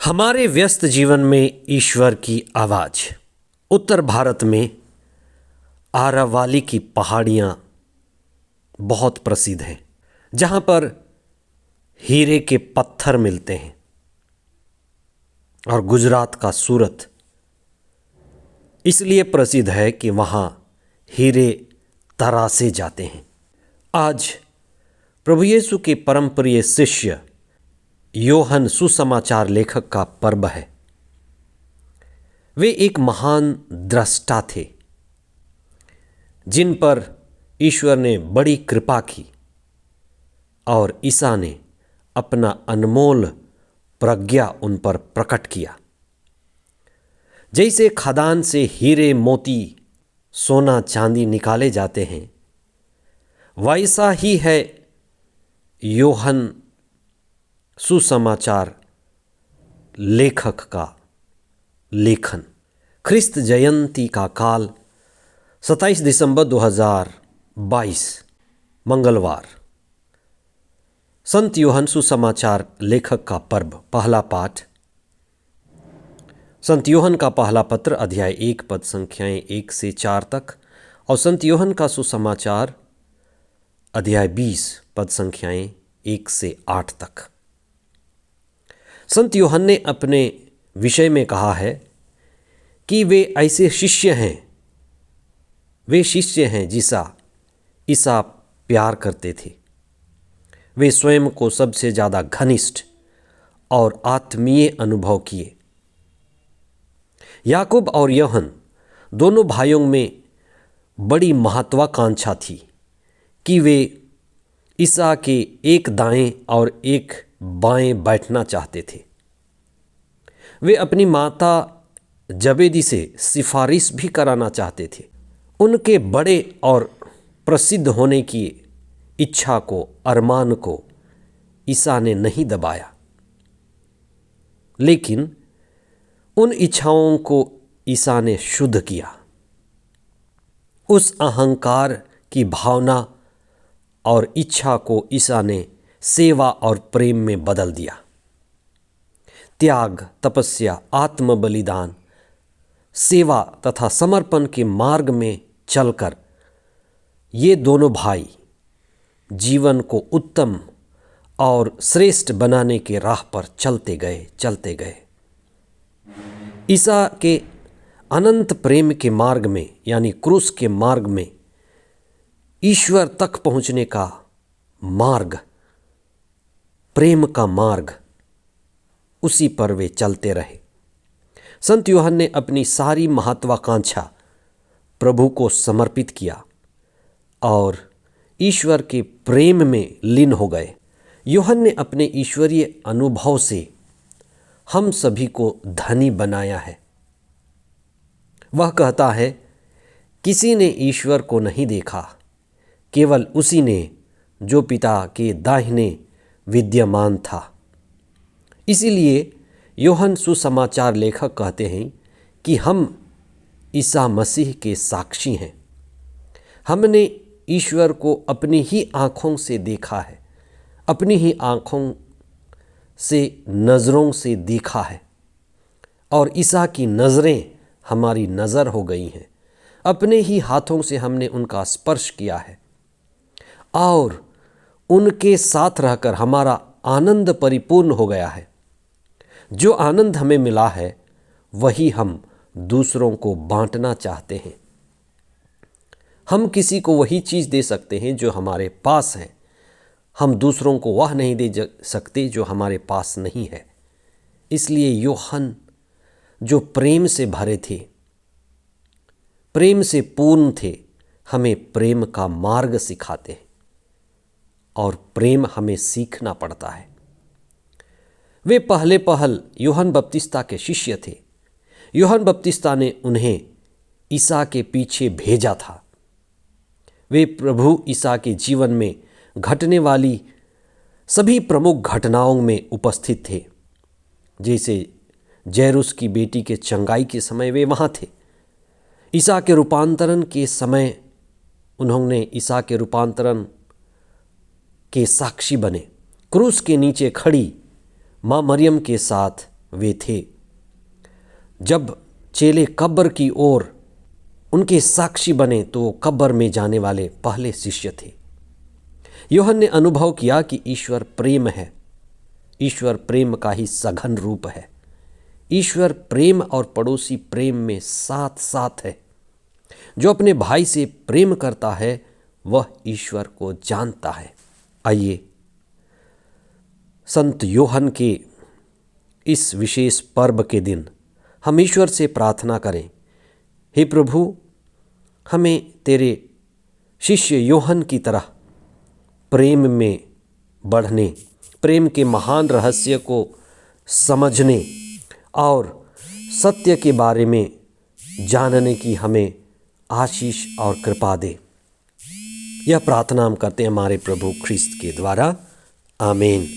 हमारे व्यस्त जीवन में ईश्वर की आवाज़। उत्तर भारत में आरावली की पहाड़ियाँ बहुत प्रसिद्ध हैं, जहाँ पर हीरे के पत्थर मिलते हैं। और गुजरात का सूरत इसलिए प्रसिद्ध है कि वहाँ हीरे तरासे जाते हैं। आज प्रभु यीशु के परम प्रिय शिष्य योहन सुसमाचार लेखक का पर्व है। वे एक महान दृष्टा थे जिन पर ईश्वर ने बड़ी कृपा की और ईसा ने अपना अनमोल प्रज्ञा उन पर प्रकट किया। जैसे खदान से हीरे मोती सोना चांदी निकाले जाते हैं, वैसा ही है योहन सुसमाचार लेखक का लेखन। ख्रिस्त जयंती का काल 27 दिसंबर 2022 मंगलवार। संत योहन सुसमाचार लेखक का पर्व। पहला पाठ संत योहन का पहला पत्र अध्याय 1 पद संख्याएं 1 से 4 तक और संत योहन का सुसमाचार अध्याय 20 पद संख्याएं 1 से 8 तक। संत योहन ने अपने विषय में कहा है कि वे ऐसे शिष्य हैं, वे शिष्य हैं जिसा ईसा प्यार करते थे। वे स्वयं को सबसे ज़्यादा घनिष्ठ और आत्मीय अनुभव किए। याकूब और योहन दोनों भाइयों में बड़ी महत्वाकांक्षा थी कि वे ईसा के एक दाएं और एक बाएं बैठना चाहते थे। वे अपनी माता जबेदी से सिफारिश भी कराना चाहते थे। उनके बड़े और प्रसिद्ध होने की इच्छा को, अरमान को ईसा ने नहीं दबाया, लेकिन उन इच्छाओं को ईसा ने शुद्ध किया। उस अहंकार की भावना और इच्छा को ईसा ने सेवा और प्रेम में बदल दिया। त्याग, तपस्या, आत्म बलिदान, सेवा तथा समर्पण के मार्ग में चलकर ये दोनों भाई जीवन को उत्तम और श्रेष्ठ बनाने के राह पर चलते गए। ईसा के अनंत प्रेम के मार्ग में यानी क्रूस के मार्ग में ईश्वर तक पहुंचने का मार्ग, प्रेम का मार्ग, उसी पर वे चलते रहे। संत योहन ने अपनी सारी महत्वाकांक्षा प्रभु को समर्पित किया और ईश्वर के प्रेम में लीन हो गए। योहन ने अपने ईश्वरीय अनुभव से हम सभी को धनी बनाया है। वह कहता है, किसी ने ईश्वर को नहीं देखा, केवल उसी ने जो पिता के दाहिने विद्यमान था। इसीलिए योहन सुसमाचार लेखक कहते हैं कि हम ईसा मसीह के साक्षी हैं। हमने ईश्वर को अपनी ही आँखों से देखा है, अपनी ही आँखों से, नज़रों से देखा है और ईसा की नज़रें हमारी नज़र हो गई हैं। अपने ही हाथों से हमने उनका स्पर्श किया है और उनके साथ रहकर हमारा आनंद परिपूर्ण हो गया है। जो आनंद हमें मिला है वही हम दूसरों को बांटना चाहते हैं। हम किसी को वही चीज़ दे सकते हैं जो हमारे पास है। हम दूसरों को वह नहीं दे सकते जो हमारे पास नहीं है। इसलिए योहन जो प्रेम से भरे थे, प्रेम से पूर्ण थे, हमें प्रेम का मार्ग सिखाते हैं और प्रेम हमें सीखना पड़ता है। वे पहल योहन बपतिस्ता के शिष्य थे। योहन बपतिस्ता ने उन्हें ईसा के पीछे भेजा था। वे प्रभु ईसा के जीवन में घटने वाली सभी प्रमुख घटनाओं में उपस्थित थे। जैसे जैरुस की बेटी के चंगाई के समय वे वहाँ थे। ईसा के रूपांतरण के समय उन्होंने ईसा के रूपांतरण के साक्षी बने। क्रूस के नीचे खड़ी माँ मरियम के साथ वे थे। जब चेले कब्र की ओर उनके साक्षी बने तो वो कब्र में जाने वाले पहले शिष्य थे। यूहन्ना ने अनुभव किया कि ईश्वर प्रेम है। ईश्वर प्रेम का ही सघन रूप है। ईश्वर प्रेम और पड़ोसी प्रेम में साथ साथ है। जो अपने भाई से प्रेम करता है वह ईश्वर को जानता है। आइए संत यूहन्ना के इस विशेष पर्व के दिन हम ईश्वर से प्रार्थना करें, हे प्रभु, हमें तेरे शिष्य यूहन्ना की तरह प्रेम में बढ़ने, प्रेम के महान रहस्य को समझने और सत्य के बारे में जानने की हमें आशीष और कृपा दे। यह प्रार्थना हम करते हैं हमारे प्रभु ख्रिस्त के द्वारा। आमीन।